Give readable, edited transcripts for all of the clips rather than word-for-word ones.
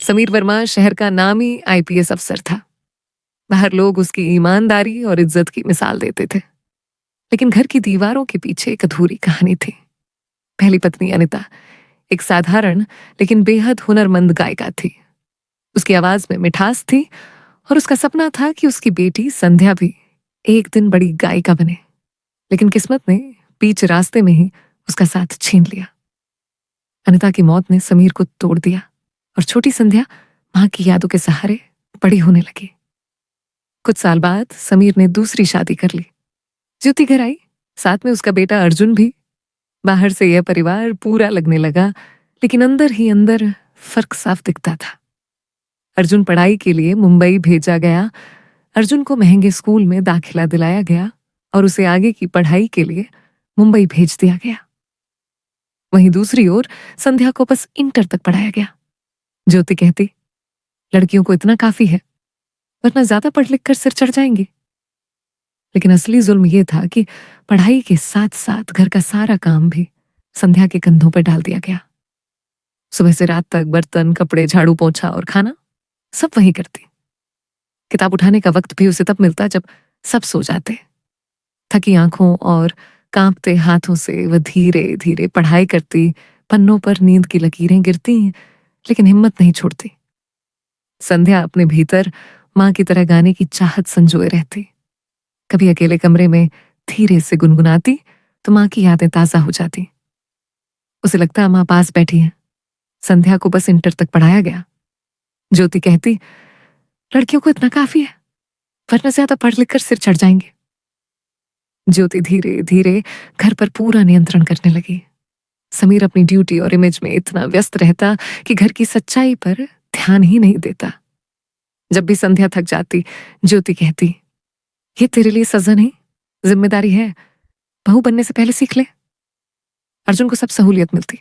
समीर वर्मा शहर का नामी आईपीएस अफसर था। बाहर लोग उसकी ईमानदारी और इज्जत की मिसाल देते थे, लेकिन घर की दीवारों के पीछे एक अधूरी कहानी थी। पहली पत्नी अनिता एक साधारण लेकिन बेहद हुनरमंद गायिका थी। उसकी आवाज में मिठास थी और उसका सपना था कि उसकी बेटी संध्या भी एक दिन बड़ी गायिका बने। लेकिन किस्मत ने बीच रास्ते में ही उसका साथ छीन लिया। अनिता की मौत ने समीर को तोड़ दिया और छोटी संध्या मां की यादों के सहारे बड़ी होने लगी। कुछ साल बाद समीर ने दूसरी शादी कर ली। ज्योति घर आई, साथ में उसका बेटा अर्जुन भी। बाहर से यह परिवार पूरा लगने लगा, लेकिन अंदर ही अंदर फर्क साफ दिखता था। अर्जुन पढ़ाई के लिए मुंबई भेजा गया। अर्जुन को महंगे स्कूल में दाखिला दिलाया गया और उसे आगे की पढ़ाई के लिए मुंबई भेज दिया गया। वहीं दूसरी ओर संध्या को बस इंटर तक पढ़ाया गया। ज्योति कहती, लड़कियों को इतना काफी है, वरना ज्यादा पढ़ लिख कर सिर चढ़ जाएंगी। लेकिन असली जुल्म यह था कि पढ़ाई के साथ साथ घर का सारा काम भी संध्या के कंधों पर डाल दिया गया। सुबह से रात तक बर्तन, कपड़े, झाड़ू, पोंछा और खाना सब वही करती। किताब उठाने का वक्त भी उसे तब मिलता जब सब सो जाते। थकी आंखों और कांपते हाथों से वह धीरे धीरे पढ़ाई करती। पन्नों पर नींद की लकीरें गिरती, लेकिन हिम्मत नहीं छोड़ती। संध्या अपने भीतर मां की तरह गाने की चाहत संजोए रहती। कभी अकेले कमरे में धीरे से गुनगुनाती तो मां की यादें ताजा हो जाती। उसे लगता मां पास बैठी है। संध्या को बस इंटर तक पढ़ाया गया। ज्योति कहती, लड़कियों को इतना काफी है, वरना ज्यादा पढ़ लिख कर सिर चढ़ जाएंगे। ज्योति धीरे धीरे घर पर पूरा नियंत्रण करने लगी। समीर अपनी ड्यूटी और इमेज में इतना व्यस्त रहता कि घर की सच्चाई पर ध्यान ही नहीं देता। जब भी संध्या थक जाती, ज्योति कहती, ये तेरे लिए सजा नहीं, जिम्मेदारी है। बहू बनने से पहले सीख ले। अर्जुन को सब सहूलियत मिलती।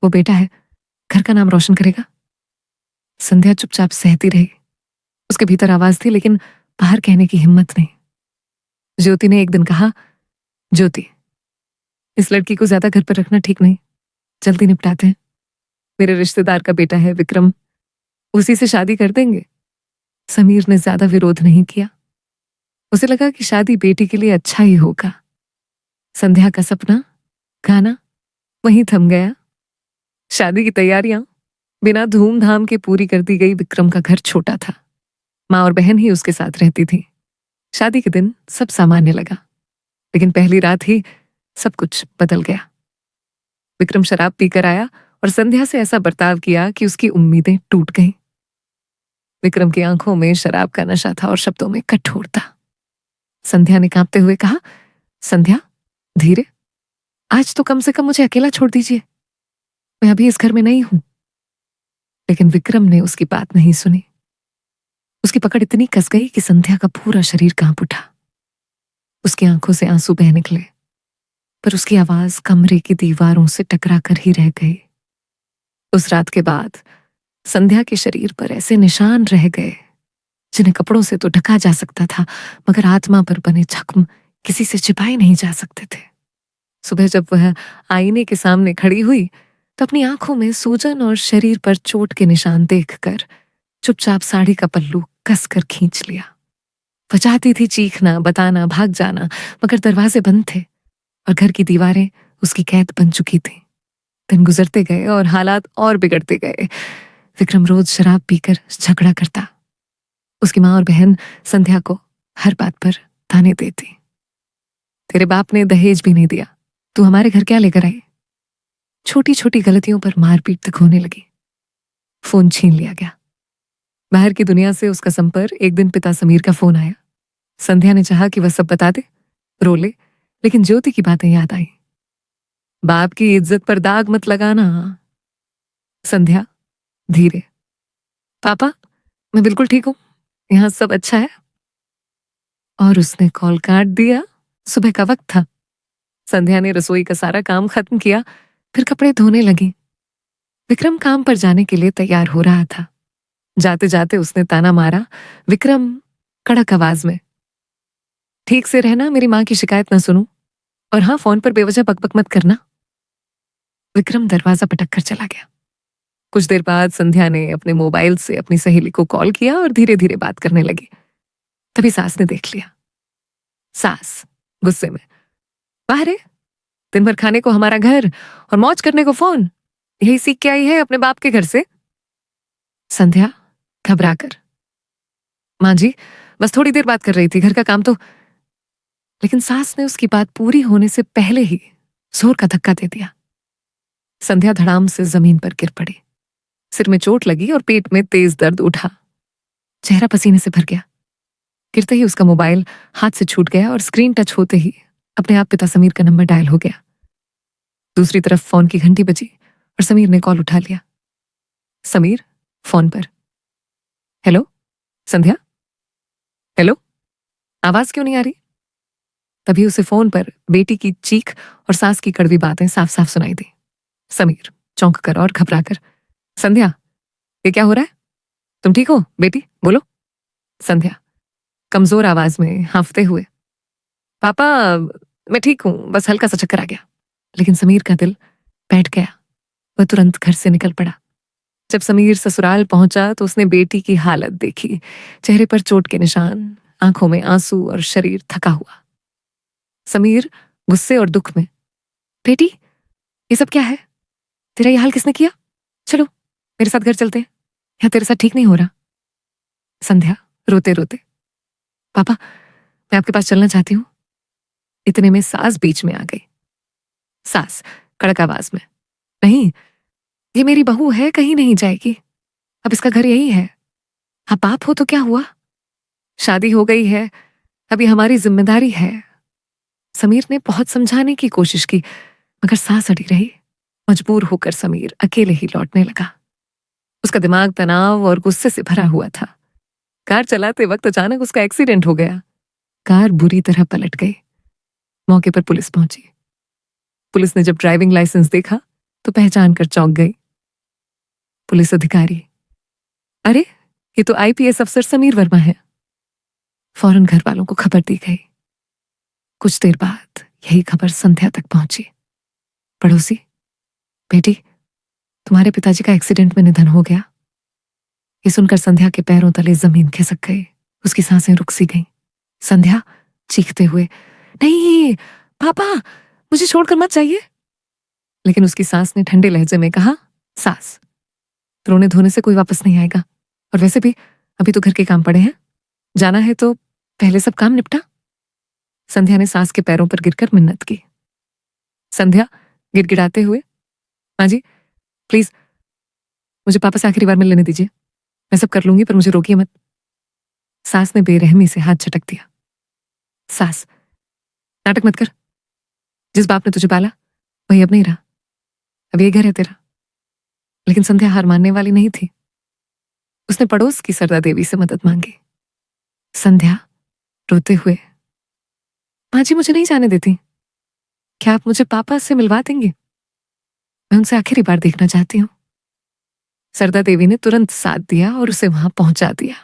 वो बेटा है, घर का नाम रोशन करेगा। संध्या चुपचाप सहती रही। उसके भीतर आवाज थी, लेकिन बाहर कहने की हिम्मत नहीं। ज्योति ने एक दिन कहा, ज्योति, इस लड़की को ज्यादा घर पर रखना ठीक नहीं, जल्दी निपटाते हैं। मेरे रिश्तेदार का बेटा है विक्रम, उसी से शादी कर देंगे। समीर ने ज्यादा विरोध नहीं किया। उसे लगा कि शादी बेटी के लिए अच्छा ही होगा। संध्या का सपना गाना वहीं थम गया। शादी की तैयारियां बिना धूमधाम के पूरी कर दी गई। विक्रम का घर छोटा था। मां और बहन ही उसके साथ रहती थी। शादी के दिन सब सामान्य लगा, लेकिन पहली रात ही सब कुछ बदल गया। विक्रम शराब पीकर आया और संध्या से ऐसा बर्ताव किया कि उसकी उम्मीदें टूट गईं। विक्रम की आंखों में शराब का नशा था और शब्दों में कठोरता। संध्या ने कांपते हुए कहा, संध्या, धीरे, आज तो कम से कम मुझे अकेला छोड़ दीजिए। मैं अभी इस घर में नहीं हूं। लेकिन विक्रम ने उसकी बात नहीं सुनी। उसकी पकड़ इतनी कस गई कि संध्या का पूरा शरीर कांप उठा। उसकी आंखों से आंसू बह निकले, पर उसकी आवाज कमरे की दीवारों से टकरा कर ही रह गई। उस रात के बाद संध्या के शरीर पर ऐसे निशान रह गए जिन्हें कपड़ों से तो ढका जा सकता था, मगर आत्मा पर बने जख्म किसी से छिपाए नहीं जा सकते थे। सुबह जब वह आईने के सामने खड़ी हुई तो अपनी आंखों में सूजन और शरीर पर चोट के निशान देखकर चुपचाप साड़ी का पल्लू कसकर खींच लिया। वह चाहती थी चीखना, बताना, भाग जाना, मगर दरवाजे बंद थे और घर की दीवारें उसकी कैद बन चुकी थी। दिन गुजरते गए और हालात और बिगड़ते गए। विक्रम रोज शराब पीकर झगड़ा करता। उसकी मां और बहन संध्या को हर बात पर ताने देती। तेरे बाप ने दहेज भी नहीं दिया, तू हमारे घर क्या लेकर आई? छोटी छोटी गलतियों पर मारपीट तक होने लगी। फोन छीन लिया गया। बाहर की दुनिया से उसका संपर्क। एक दिन पिता समीर का फोन आया। संध्या ने चाहा कि वह सब बता दे, रो ले, लेकिन ज्योति की बातें याद आई। बाप की इज्जत पर दाग मत लगाना। संध्या, धीरे। पापा, मैं बिल्कुल ठीक हूं, यहां सब अच्छा है। और उसने कॉल काट दिया। सुबह का वक्त था। संध्या ने रसोई का सारा काम खत्म किया, फिर कपड़े धोने लगी। विक्रम काम पर जाने के लिए तैयार हो रहा था। जाते जाते उसने ताना मारा। विक्रम, कड़क आवाज में, ठीक से रहना, मेरी मां की शिकायत ना सुनूं, और हाँ, फोन पर बेवजह बकबक मत करना। विक्रम दरवाजा पटक कर चला गया। कुछ देर बाद संध्या ने अपने मोबाइल से अपनी सहेली को कॉल किया और धीरे धीरे बात करने लगी। तभी सास ने देख लिया। सास गुस्से में, बाहर है, दिन भर खाने को हमारा घर और मौज करने को फोन, यही सीख के आई है अपने बाप के घर से। संध्या घबरा कर, मां जी बस थोड़ी देर बात कर रही थी, घर का काम तो। लेकिन सास ने उसकी बात पूरी होने से पहले ही जोर का धक्का दे दिया। संध्या धड़ाम से जमीन पर गिर पड़ी। सिर में चोट लगी और पेट में तेज दर्द उठा। चेहरा पसीने से भर गया। गिरते ही उसका मोबाइल हाथ से छूट गया और स्क्रीन टच होते ही अपने आप पिता समीर का नंबर डायल हो गया। दूसरी तरफ फोन की घंटी बजी और समीर ने कॉल उठा लिया। समीर फोन पर, हेलो संध्या, हेलो, आवाज क्यों नहीं आ रही? तभी उसे फोन पर बेटी की चीख और सास की कड़वी बातें साफ साफ सुनाई दी। समीर चौंक कर और घबरा कर, संध्या ये क्या हो रहा है? तुम ठीक हो बेटी, बोलो। संध्या कमजोर आवाज में हांफते हुए, पापा मैं ठीक हूं, बस हल्का सा चक्कर आ गया। लेकिन समीर का दिल बैठ गया। वह तुरंत घर से निकल पड़ा। जब समीर ससुराल पहुंचा तो उसने बेटी की हालत देखी। चेहरे पर चोट के निशान, आंखों में आंसू और शरीर थका हुआ। समीर गुस्से और दुख में, बेटी ये सब क्या है? तेरा ये हाल किसने किया? चलो मेरे साथ घर चलते हैं, या तेरे साथ ठीक नहीं हो रहा। संध्या रोते रोते, पापा मैं आपके पास चलना चाहती हूँ। इतने में सास बीच में आ गई। सास कड़क आवाज में, नहीं ये मेरी बहू है, कहीं नहीं जाएगी। अब इसका घर यही है। आप बाप हो तो क्या हुआ, शादी हो गई है, अभी हमारी जिम्मेदारी है। समीर ने बहुत समझाने की कोशिश की मगर सास अड़ी रही। मजबूर होकर समीर अकेले ही लौटने लगा। उसका दिमाग तनाव और गुस्से से भरा हुआ था। कार चलाते वक्त अचानक उसका एक्सीडेंट हो गया। कार बुरी तरह पलट गई। मौके पर पुलिस पहुंची। पुलिस ने जब ड्राइविंग लाइसेंस देखा तो पहचान कर चौंक गई। पुलिस अधिकारी, अरे ये तो आईपीएस अफसर समीर वर्मा है। फौरन घर वालों को खबर दी गई। कुछ देर बाद यही खबर संध्या तक पहुंची। पड़ोसी, बेटी तुम्हारे पिताजी का एक्सीडेंट में निधन हो गया। ये सुनकर संध्या के पैरों तले जमीन खिसक गई। उसकी सांसें रुक सी गईं। संध्या चीखते हुए, नहीं पापा मुझे छोड़कर मत जाइए। लेकिन उसकी सास ने ठंडे लहजे में कहा, सास रोने धोने से कोई वापस नहीं आएगा, और वैसे भी अभी तो घर के काम पड़े हैं, जाना है तो पहले सब काम निपटा। संध्या ने सास के पैरों पर गिरकर मिन्नत की। संध्या गिड़गिड़ाते हुए, माँ जी प्लीज मुझे पापा से आखिरी बार मिल लेने दीजिए, मैं सब कर लूंगी पर मुझे रोकिए मत। सास ने बेरहमी से हाथ झटक दिया। सास नाटक मत कर, जिस बाप ने तुझे पाला वही अब नहीं रहा, अब ये घर है तेरा। लेकिन संध्या हार मानने वाली नहीं थी। उसने पड़ोस की सरदा देवी से मदद मांगी। संध्या रोते हुए, माँ जी मुझे नहीं जाने देती, क्या आप मुझे पापा से मिलवा देंगे? मैं उनसे आखिरी बार देखना चाहती हूँ। सरदा देवी ने तुरंत साथ दिया और उसे वहां पहुंचा दिया।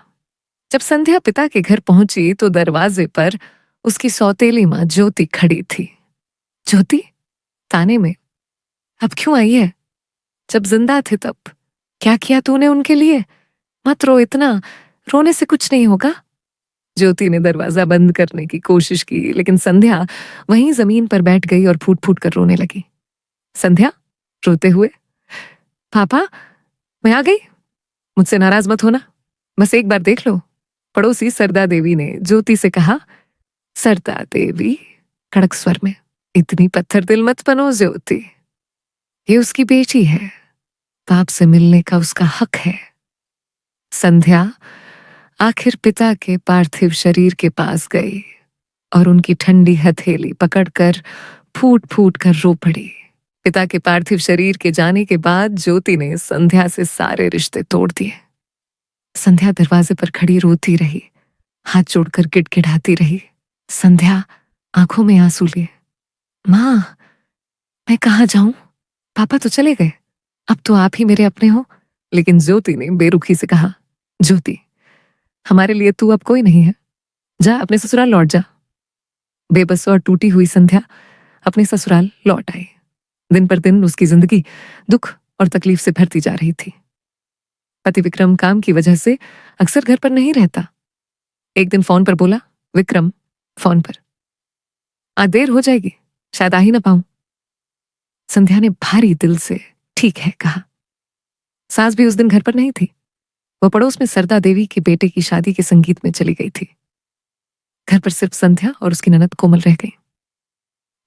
जब संध्या पिता के घर पहुंची तो दरवाजे पर उसकी सौतेली मां ज्योति खड़ी थी। ज्योति ताने में, अब क्यों आई है? जब जिंदा थे तब क्या किया तूने उनके लिए? मत रो इतना, रोने से कुछ नहीं होगा। ज्योति ने दरवाजा बंद करने की कोशिश की लेकिन संध्या वहीं जमीन पर बैठ गई और फूट फूट कर रोने लगी। संध्या रोते हुए, पापा मैं आ गई, मुझसे नाराज मत होना, बस एक बार देख लो। पड़ोसी सरदा देवी ने ज्योति से कहा। सरदा देवी कड़क स्वर में, इतनी पत्थर दिल मत बनो ज्योति, ये उसकी बेटी है, बाप से मिलने का उसका हक है। संध्या आखिर पिता के पार्थिव शरीर के पास गई और उनकी ठंडी हथेली पकड़कर फूट फूट कर रो पड़ी। पिता के पार्थिव शरीर के जाने के बाद ज्योति ने संध्या से सारे रिश्ते तोड़ दिए। संध्या दरवाजे पर खड़ी रोती रही, हाथ जोड़कर गिड़गिड़ाती रही। संध्या आंखों में आंसू लिए, मां मैं कहाँ जाऊं, पापा तो चले गए, अब तो आप ही मेरे अपने हो। लेकिन ज्योति ने बेरुखी से कहा, ज्योति हमारे लिए तू अब कोई नहीं है, जा अपने ससुराल लौट जा। बेबस और टूटी हुई संध्या अपने ससुराल लौट आई। दिन पर दिन उसकी जिंदगी दुख और तकलीफ से भरती जा रही थी। पति विक्रम काम की वजह से अक्सर घर पर नहीं रहता। एक दिन फोन पर बोला, विक्रम फोन पर, आज देर हो जाएगी, शायद आ ही ना पाऊं। संध्या ने भारी दिल से ठीक है कहा। सास भी उस दिन घर पर नहीं थी। वो पड़ोस में सरदा देवी के बेटे की शादी के संगीत में चली गई थी। घर पर सिर्फ संध्या और उसकी ननद कोमल रह गई।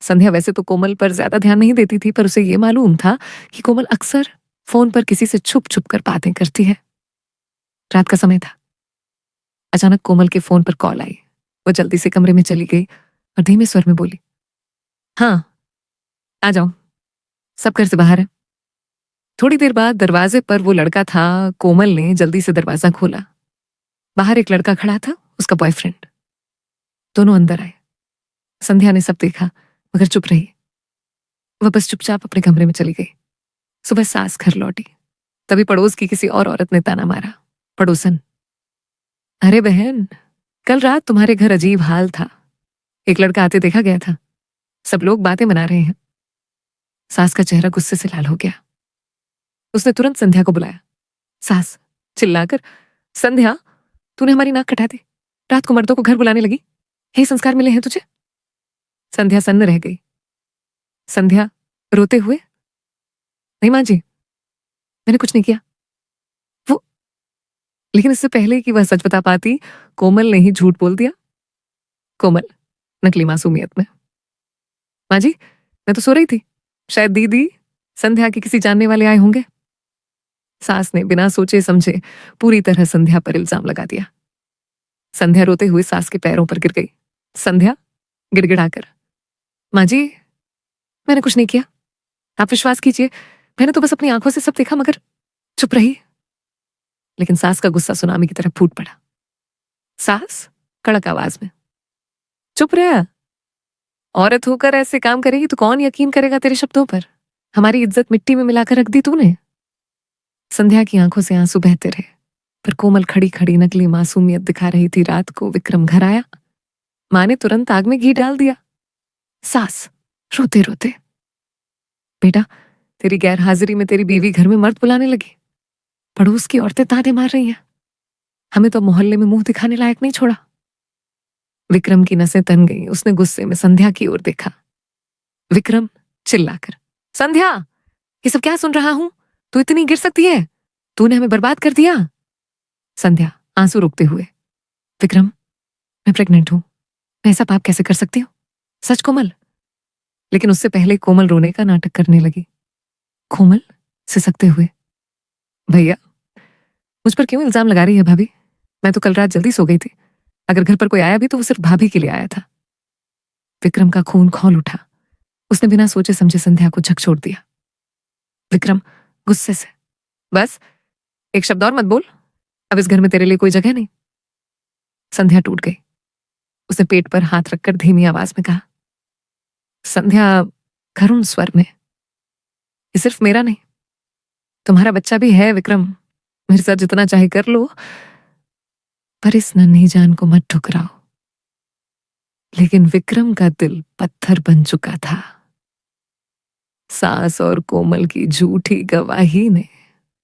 संध्या वैसे तो कोमल पर ज्यादा ध्यान नहीं देती थी, पर उसे यह मालूम था कि कोमल अक्सर फोन पर किसी से छुप छुप कर बातें करती है। रात का समय था। अचानक कोमल के फोन पर कॉल आई। वो जल्दी से कमरे में चली गई और धीमे स्वर में बोली, हाँ आ जाओ, सब घर से बाहर है। थोड़ी देर बाद दरवाजे पर वो लड़का था। कोमल ने जल्दी से दरवाजा खोला। बाहर एक लड़का खड़ा था, उसका बॉयफ्रेंड। दोनों अंदर आए। संध्या ने सब देखा मगर चुप रही। वह बस चुपचाप अपने कमरे में चली गई। सुबह सास घर लौटी। तभी पड़ोस की किसी और औरत ने ताना मारा। पड़ोसन, अरे बहन, कल रात तुम्हारे घर अजीब हाल था। एक लड़का आते देखा गया था। सब लोग बातें बना रहे हैं। सास का चेहरा गुस्से से लाल हो गया। उसने तुरंत संध्या को बुलाया। सास चिल्लाकर, संध्या, तूने हमारी नाक कटा दी। रात को मर्दों को घर बुलाने लगी। यही संस्कार मिले हैं तुझे? संध्या सन्न रह गई। संध्या रोते हुए, नहीं मां जी, मैंने कुछ नहीं किया। वो, लेकिन इससे पहले कि वह सच बता पाती, कोमल ने ही झूठ बोल दिया। कोमल नकली मासूमियत में, मां जी, मैं तो सो रही थी। शायद दीदी संध्या के किसी जानने वाले आए होंगे। सास ने बिना सोचे समझे पूरी तरह संध्या पर इल्जाम लगा दिया। संध्या रोते हुए सास के पैरों पर गिर गई। संध्या गिड़गिड़ाकर, मां जी, मैंने कुछ नहीं किया। आप विश्वास कीजिए, मैंने तो बस अपनी आंखों से सब देखा। मगर चुप रही। लेकिन सास का गुस्सा सुनामी की तरह फूट पड़ा। सास कड़क आवाज में, चुप रह। औरत होकर ऐसे काम करेगी तो कौन यकीन करेगा तेरे शब्दों पर? हमारी इज्जत मिट्टी में मिलाकर रख दी तूने। संध्या की आंखों से आंसू बहते रहे, पर कोमल खड़ी खड़ी नकली मासूमियत दिखा रही थी। रात को विक्रम घर आया। मां ने तुरंत आग में घी डाल दिया। सास रोते रोते, बेटा, तेरी गैर हाजिरी में तेरी बीवी घर में मर्द बुलाने लगी। पड़ोस की औरतें ताने मार रही हैं। हमें तो मोहल्ले में मुंह दिखाने लायक नहीं छोड़ा। विक्रम की नसें तन गई। उसने गुस्से में संध्या की ओर देखा। विक्रम चिल्लाकर, संध्या, ये सब क्या सुन रहा हूं? तू इतनी गिर सकती है? तूने हमें बर्बाद कर दिया। संध्या आंसू रोकते हुए, विक्रम, मैं प्रेग्नेंट हूं। मैं ऐसा पाप कैसे कर सकती हूँ? सच कोमल। लेकिन उससे पहले कोमल रोने का नाटक करने लगी। कोमल सिसकते हुए, भैया, मुझ पर क्यों इल्जाम लगा रही है भाभी? मैं तो कल रात जल्दी सो गई थी। अगर घर पर कोई आया भी तो वो सिर्फ भाभी के लिए आया था। विक्रम का खून खौल उठा। उसने बिना सोचे समझे संध्या को झकझोर दिया। विक्रम गुस्से से, बस एक शब्द और मत बोल। अब इस घर में तेरे लिए कोई जगह नहीं। संध्या टूट गई। उसने पेट पर हाथ रखकर धीमी आवाज में कहा, संध्या करुण स्वर में, ये सिर्फ मेरा नहीं, तुम्हारा बच्चा भी है विक्रम। मेरे साथ जितना चाहे कर लो, पर इस नन्ही जान को मत ठुकराओ। लेकिन विक्रम का दिल पत्थर बन चुका था। सास और कोमल की झूठी गवाही ने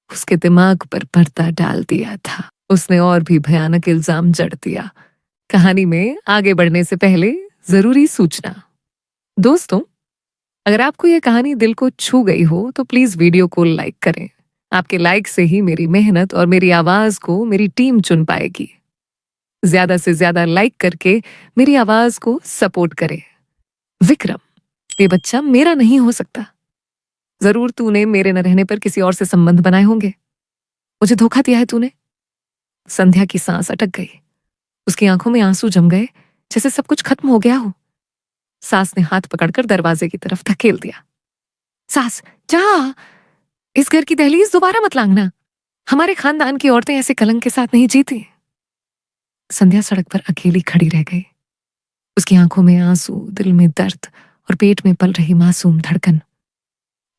उसके दिमाग पर पर्दा डाल दिया था। उसने और भी भयानक इल्जाम जड़ दिया। कहानी में आगे बढ़ने से पहले जरूरी सूचना। दोस्तों, अगर आपको यह कहानी दिल को छू गई हो तो प्लीज वीडियो को लाइक करें। आपके लाइक से ही मेरी मेहनत और मेरी आवाज को मेरी टीम चुन पाएगी। ज्यादा से ज्यादा लाइक करके मेरी आवाज को सपोर्ट करें। विक्रम, ये बच्चा मेरा नहीं हो सकता। जरूर तूने मेरे न रहने पर किसी और से संबंध बनाए होंगे। मुझे धोखा दिया है तूने। संध्या की सांस अटक गई। उसकी आंखों में आंसू जम गए, जैसे सब कुछ खत्म हो गया हो। सास ने हाथ पकड़कर दरवाजे की तरफ धकेल दिया। सास, जा, इस घर की दहलीज दोबारा मत लांघना। हमारे खानदान की औरतें ऐसे कलंक के साथ नहीं जीती। संध्या सड़क पर अकेली खड़ी रह गई। उसकी आंखों में आंसू, दिल में दर्द और पेट में पल रही मासूम धड़कन,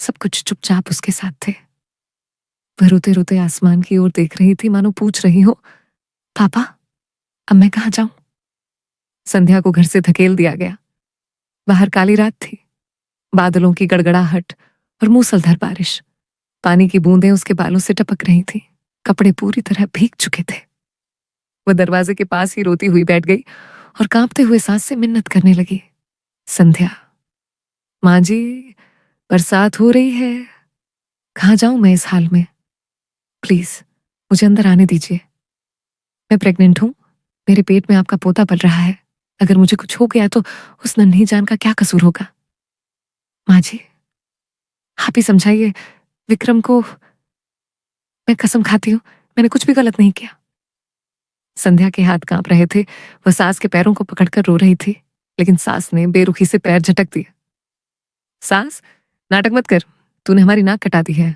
सब कुछ चुपचाप उसके साथ थे। वह रोते रोते आसमान की ओर देख रही थी, मानो पूछ रही हो, पापा, अब मैं कहाँ जाऊं? संध्या को घर से धकेल दिया गया। बाहर काली रात थी, बादलों की गड़गड़ाहट और मूसलधार बारिश। पानी की बूंदें उसके बालों से टपक रही थी। कपड़े पूरी तरह भीग चुके थे। वह दरवाजे के पास ही रोती हुई बैठ गई और कांपते हुए सांस से मिन्नत करने लगी। संध्या, माँ जी, बरसात हो रही है, कहाँ जाऊं मैं इस हाल में? प्लीज मुझे अंदर आने दीजिए। मैं प्रेग्नेंट हूं, मेरे पेट में आपका पोता पल रहा है। अगर मुझे कुछ हो गया तो उस नन्ही जान का क्या कसूर होगा? माँ जी, आप ही समझाइए विक्रम को। मैं कसम खाती हूँ, मैंने कुछ भी गलत नहीं किया। संध्या के हाथ कांप रहे थे। वह सास के पैरों को पकड़कर रो रही थी, लेकिन सास ने बेरुखी से पैर झटक दिए। सास, नाटक मत कर। तूने हमारी नाक कटा दी है।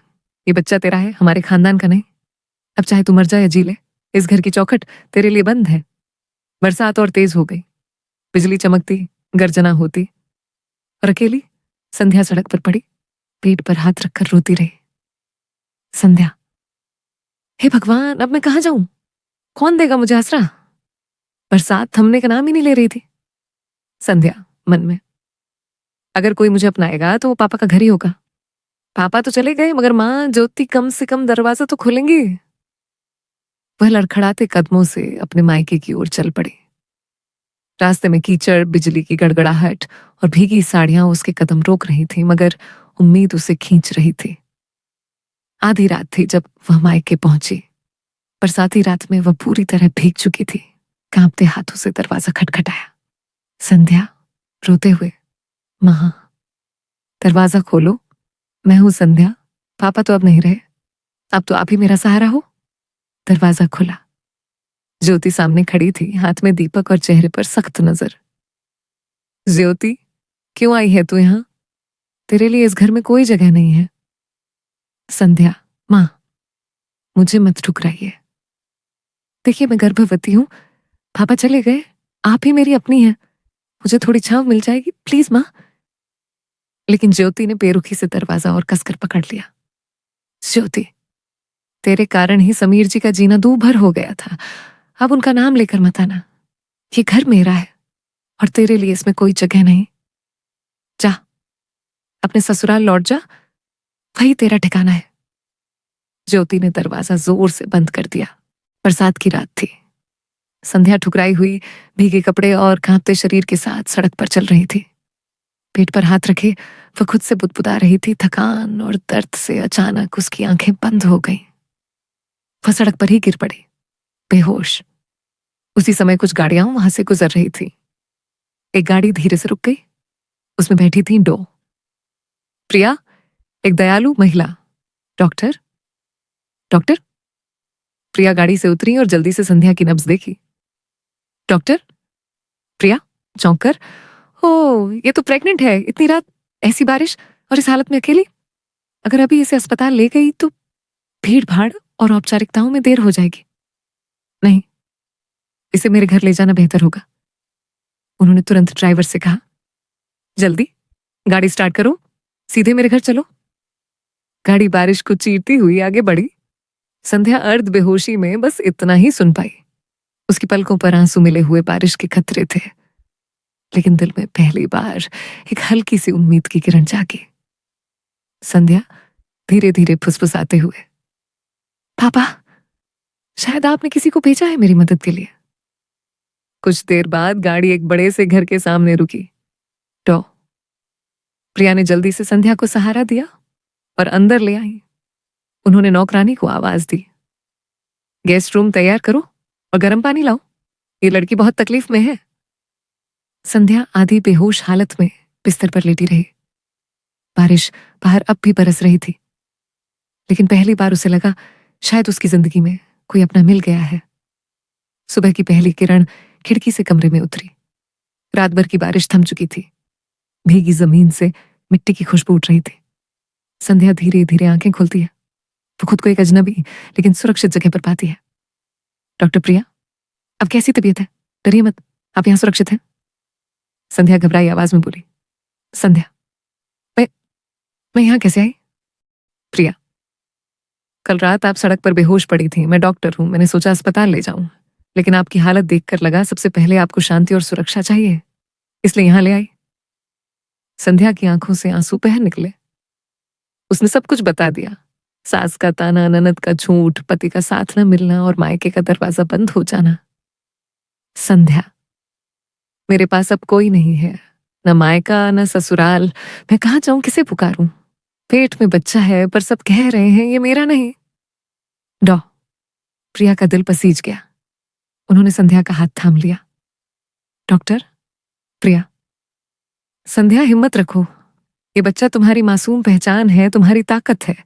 ये बच्चा तेरा है, हमारे खानदान का नहीं। अब चाहे तू मर जाए या जी ले, इस घर की चौखट तेरे लिए बंद है। बरसात और तेज हो गई, बिजली चमकती, गर्जना होती, और अकेली संध्या सड़क पर पड़ी, पेट पर हाथ रखकर रोती रही। संध्या, हे भगवान, अब मैं कहाँ जाऊं? कौन देगा मुझे आसरा? बरसात थमने का नाम ही नहीं ले रही थी। संध्या मन में, अगर कोई मुझे अपनाएगा तो वो पापा का घर ही होगा। पापा तो चले गए, मगर माँ ज्योति कम से कम दरवाजा तो खोलेंगी। वह लड़खड़ाते कदमों से अपने मायके की ओर चल पड़ी। रास्ते में कीचड़, बिजली की गड़गड़ाहट और भीगी साड़ियां उसके कदम रोक रही थी, मगर उम्मीद उसे खींच रही थी। आधी रात थी जब वह मायके पहुंची। बरसाती रात में वह पूरी तरह भीग चुकी थी। कांपते हाथों से दरवाजा खटखटाया। संध्या रोते हुए, मां, दरवाजा खोलो, मैं हूं संध्या। पापा तो अब नहीं रहे, अब तो आप ही मेरा सहारा हो। दरवाजा खुला। ज्योति सामने खड़ी थी, हाथ में दीपक और चेहरे पर सख्त नजर। ज्योति, क्यों आई है तू यहाँ? तेरे लिए इस घर में कोई जगह नहीं है। संध्या, माँ, मुझे मत ठुकराइए। देखिए, मैं गर्भवती हूँ, पापा चले गए, आप ही मेरी अपनी है, मुझे थोड़ी छांव मिल जाएगी, प्लीज माँ। लेकिन ज्योति ने बेरुखी से दरवाजा और कसकर पकड़ लिया। ज्योति, तेरे कारण ही समीर जी का जीना दूभर हो गया था। अब उनका नाम लेकर मत आना। ये घर मेरा है और तेरे लिए इसमें कोई जगह नहीं। जा, अपने ससुराल लौट जा, वही तेरा ठिकाना है। ज्योति ने दरवाजा जोर से बंद कर दिया। बरसात की रात थी। संध्या ठुकराई हुई, भीगे कपड़े और कांपते शरीर के साथ सड़क पर चल रही थी। पेट पर हाथ रखे वह खुद से बुदबुदा रही थी। थकान और दर्द से अचानक उसकी आंखें बंद हो गईं। वह सड़क पर ही गिर पड़ी, बेहोश। उसी समय कुछ गाड़ियां वहां से गुजर रही थी। एक गाड़ी धीरे से रुक गई। उसमें बैठी थी डो प्रिया, एक दयालु महिला। Doctor, doctor. प्रिया गाड़ी से उतरी और जल्दी से संध्या की नब्ज देखी। डॉक्टर। प्रिया चौंक कर, ओ, ये तो प्रेग्नेंट है, इतनी रात, ऐसी बारिश और इस हालत में अकेली। अगर अभी इसे अस्पताल ले गई तो भीड़ भाड़ और औपचारिकताओं में देर हो जाएगी। नहीं, इसे मेरे घर ले जाना बेहतर होगा। उन्होंने तुरंत ड्राइवर से कहा, जल्दी गाड़ी स्टार्ट करो, सीधे मेरे घर चलो। गाड़ी बारिश को चीरती हुई आगे बढ़ी। संध्या अर्ध बेहोशी में बस इतना ही सुन पाई। उसकी पलकों पर आंसू मिले हुए बारिश के खतरे थे, लेकिन दिल में पहली बार एक हल्की सी उम्मीद की किरण जागी। संध्या धीरे धीरे फुसफुसाते हुए, पापा, शायद आपने किसी को भेजा है मेरी मदद के लिए। कुछ देर बाद गाड़ी एक बड़े से घर के सामने रुकी। टो प्रिया ने जल्दी से संध्या को सहारा दिया और अंदर ले आई। उन्होंने नौकरानी को आवाज दी, गेस्ट रूम तैयार करो और गर्म पानी लाओ, ये लड़की बहुत तकलीफ में है। संध्या आधी बेहोश हालत में बिस्तर पर लेटी रही। बारिश बाहर अब भी बरस रही थी, लेकिन पहली बार उसे लगा शायद उसकी जिंदगी में कोई अपना मिल गया है। सुबह की पहली किरण खिड़की से कमरे में उतरी। रात भर की बारिश थम चुकी थी। भीगी जमीन से मिट्टी की खुशबू उठ रही थी। संध्या धीरे धीरे आंखें खोलती है। वो खुद को एक अजनबी लेकिन सुरक्षित जगह पर पाती है। डॉक्टर प्रिया, अब कैसी तबीयत है? डरिए मत, आप यहाँ सुरक्षित हैं। संध्या घबराई आवाज में बोली। संध्या, मैं यहाँ कैसे आई? प्रिया, कल रात आप सड़क पर बेहोश पड़ी थी। मैं डॉक्टर हूं, मैंने सोचा अस्पताल ले जाऊं, लेकिन आपकी हालत देखकर लगा सबसे पहले आपको शांति और सुरक्षा चाहिए, इसलिए यहां ले आई। संध्या की आंखों से आंसू बह निकले। उसने सब कुछ बता दिया। सास का ताना, ननद का झूठ, पति का साथ न मिलना और मायके का दरवाजा बंद हो जाना। संध्या, मेरे पास अब कोई नहीं है, न मायका न ससुराल। मैं कहाँ जाऊं, किसे पुकारूं? पेट में बच्चा है पर सब कह रहे हैं ये मेरा नहीं। डॉ प्रिया का दिल पसीज गया। उन्होंने संध्या का हाथ थाम लिया। डॉक्टर, प्रिया, संध्या हिम्मत रखो। ये बच्चा तुम्हारी मासूम पहचान है, तुम्हारी ताकत है।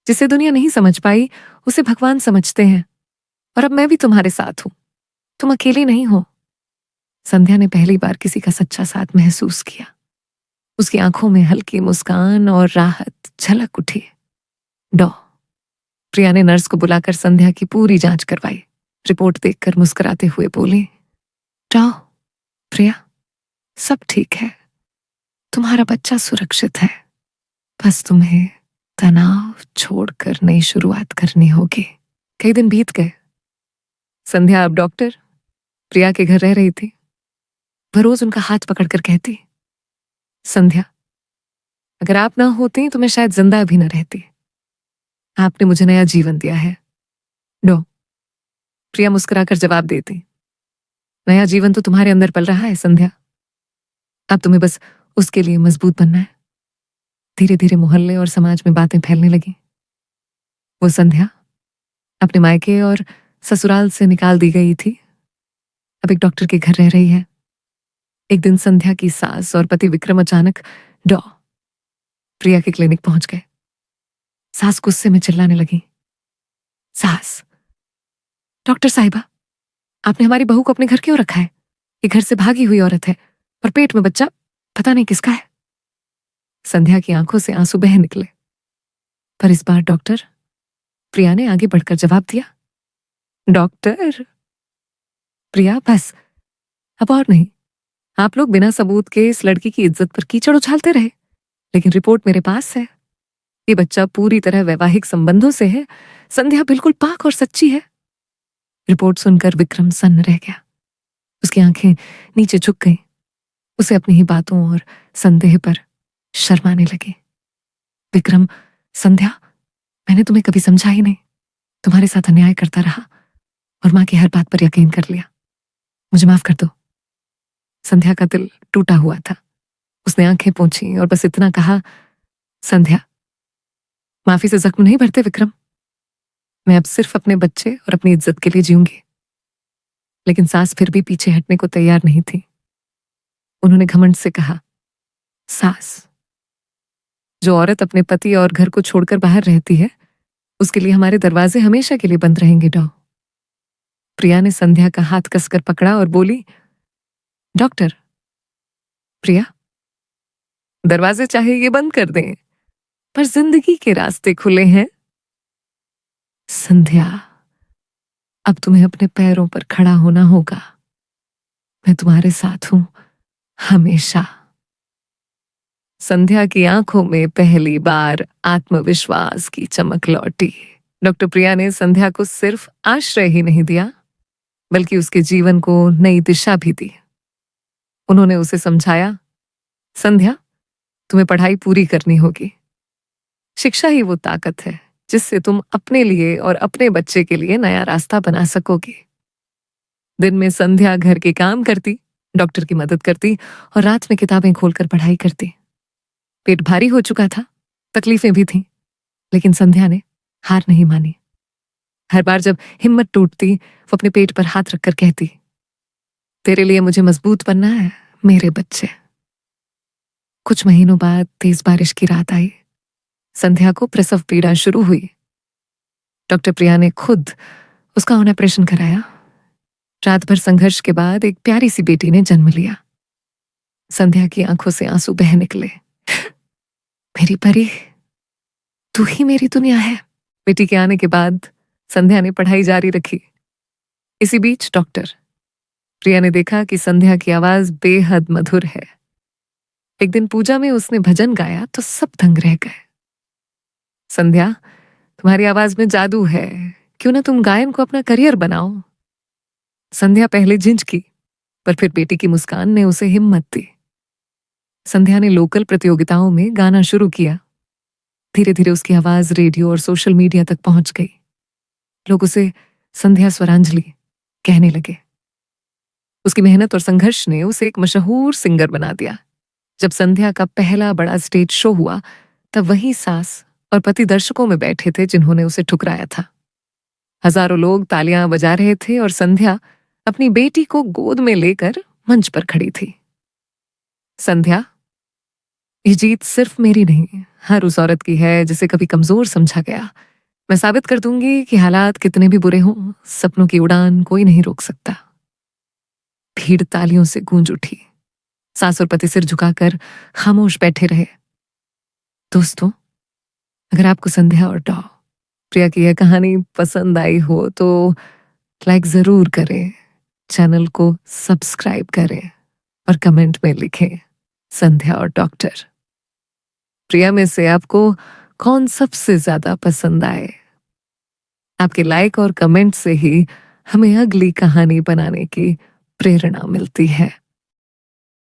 जिसे दुनिया नहीं समझ पाई उसे भगवान समझते हैं। और अब मैं भी तुम्हारे साथ हूं, तुम अकेली नहीं हो। संध्या ने पहली बार किसी का सच्चा साथ महसूस किया। उसकी आंखों में हल्की मुस्कान और राहत झलक उठी। डॉ प्रिया ने नर्स को बुलाकर संध्या की पूरी जांच करवाई। रिपोर्ट देखकर मुस्कुराते हुए बोली, डॉ प्रिया, सब ठीक है, तुम्हारा बच्चा सुरक्षित है। बस तुम्हें तनाव छोड़कर नई शुरुआत करनी होगी। कई दिन बीत गए। संध्या अब डॉक्टर प्रिया के घर रह रही थी। वह रोज उनका हाथ पकड़कर कहती, संध्या, अगर आप ना होती तो मैं शायद जिंदा भी न रहती। आपने मुझे नया जीवन दिया है। डॉ प्रिया मुस्कुराकर जवाब देती, नया जीवन तो तुम्हारे अंदर पल रहा है संध्या। अब तुम्हें बस उसके लिए मजबूत बनना है। धीरे धीरे मोहल्ले और समाज में बातें फैलने लगी। वो संध्या अपने मायके और ससुराल से निकाल दी गई थी, अब एक डॉक्टर के घर रह रही है। एक दिन संध्या की सास और पति विक्रम अचानक डॉ प्रिया के क्लिनिक पहुंच गए। सास गुस्से में चिल्लाने लगी, सास, डॉक्टर साहिबा, आपने हमारी बहू को अपने घर क्यों रखा है? ये घर से भागी हुई औरत है और पेट में बच्चा पता नहीं किसका है। संध्या की आंखों से आंसू बह निकले, पर इस बार डॉक्टर प्रिया ने आगे बढ़कर जवाब दिया, डॉक्टर प्रिया, बस अब और नहीं। आप लोग बिना सबूत के इस लड़की की इज्जत पर कीचड़ उछालते रहे, लेकिन रिपोर्ट मेरे पास है। ये बच्चा पूरी तरह वैवाहिक संबंधों से है। संध्या बिल्कुल पाक और सच्ची है। रिपोर्ट सुनकर विक्रम सन्न रह गया। उसकी आंखें नीचे झुक गईं। उसे अपनी ही बातों और संदेह पर शर्माने लगी। विक्रम, संध्या, मैंने तुम्हें कभी समझा ही नहीं। तुम्हारे साथ अन्याय करता रहा और मां की हर बात पर यकीन कर लिया। मुझे माफ कर दो। संध्या का दिल टूटा हुआ था। उसने आंखें पोंछी और बस इतना कहा, संध्या, माफी से जख्म नहीं भरते विक्रम। मैं अब सिर्फ अपने बच्चे और अपनी इज्जत के लिए जीऊंगी। लेकिन सास फिर भी पीछे हटने को तैयार नहीं थी। उन्होंने घमंड से कहा, सास, जो औरत अपने पति और घर को छोड़कर बाहर रहती है उसके लिए हमारे दरवाजे हमेशा के लिए बंद रहेंगे। डॉ प्रिया ने संध्या का हाथ कसकर पकड़ा और बोली, डॉक्टर प्रिया, दरवाजे चाहे ये बंद कर दें, पर जिंदगी के रास्ते खुले हैं। संध्या, अब तुम्हें अपने पैरों पर खड़ा होना होगा। मैं तुम्हारे साथ हूं हमेशा। संध्या की आंखों में पहली बार आत्मविश्वास की चमक लौटी। डॉक्टर प्रिया ने संध्या को सिर्फ आश्रय ही नहीं दिया, बल्कि उसके जीवन को नई दिशा भी दी। उन्होंने उसे समझाया, संध्या, तुम्हें पढ़ाई पूरी करनी होगी। शिक्षा ही वो ताकत है जिससे तुम अपने लिए और अपने बच्चे के लिए नया रास्ता बना सकोगी। दिन में संध्या घर के काम करती, डॉक्टर की मदद करती और रात में किताबें खोलकर पढ़ाई करती। पेट भारी हो चुका था, तकलीफें भी थीं, लेकिन संध्या ने हार नहीं मानी। हर बार जब हिम्मत टूटती वो अपने पेट पर हाथ रखकर कहती, तेरे लिए मुझे मजबूत बनना है मेरे बच्चे। कुछ महीनों बाद तेज बारिश की रात आई। संध्या को प्रसव पीड़ा शुरू हुई। डॉक्टर प्रिया ने खुद उसका ऑपरेशन कराया। रात भर संघर्ष के बाद एक प्यारी सी बेटी ने जन्म लिया। संध्या की आंखों से आंसू बह निकले। मेरी परी, तू ही मेरी दुनिया है। बेटी के आने के बाद संध्या ने पढ़ाई जारी रखी। इसी बीच डॉक्टर प्रिया ने देखा कि संध्या की आवाज बेहद मधुर है। एक दिन पूजा में उसने भजन गाया तो सब दंग रह गए। संध्या, तुम्हारी आवाज में जादू है, क्यों ना तुम गायन को अपना करियर बनाओ। संध्या पहले झिझकी, पर फिर बेटी की मुस्कान ने उसे हिम्मत दी। संध्या ने लोकल प्रतियोगिताओं में गाना शुरू किया। धीरे धीरे उसकी आवाज रेडियो और सोशल मीडिया तक पहुंच गई। लोग उसे संध्या स्वरांजलि कहने लगे। उसकी मेहनत और संघर्ष ने उसे एक मशहूर सिंगर बना दिया। जब संध्या का पहला बड़ा स्टेज शो हुआ तब वही सास और पति दर्शकों में बैठे थे जिन्होंने उसे ठुकराया था। हजारों लोग तालियां बजा रहे थे और संध्या अपनी बेटी को गोद में लेकर मंच पर खड़ी थी। संध्या, ये जीत सिर्फ मेरी नहीं, हर उस औरत की है जिसे कभी कमजोर समझा गया। मैं साबित कर दूंगी कि हालात कितने भी बुरे हों, सपनों की उड़ान कोई नहीं रोक सकता। भीड़ तालियों से गूंज उठी। सास और पति सिर झुकाकर खामोश बैठे रहे। दोस्तों, अगर आपको संध्या और डॉ प्रिया की यह कहानी पसंद आई हो तो लाइक जरूर करें, चैनल को सब्सक्राइब करें और कमेंट में लिखें संध्या और डॉक्टर प्रिया में से आपको कौन सबसे ज्यादा पसंद आए। आपके लाइक और कमेंट से ही हमें अगली कहानी बनाने की प्रेरणा मिलती है।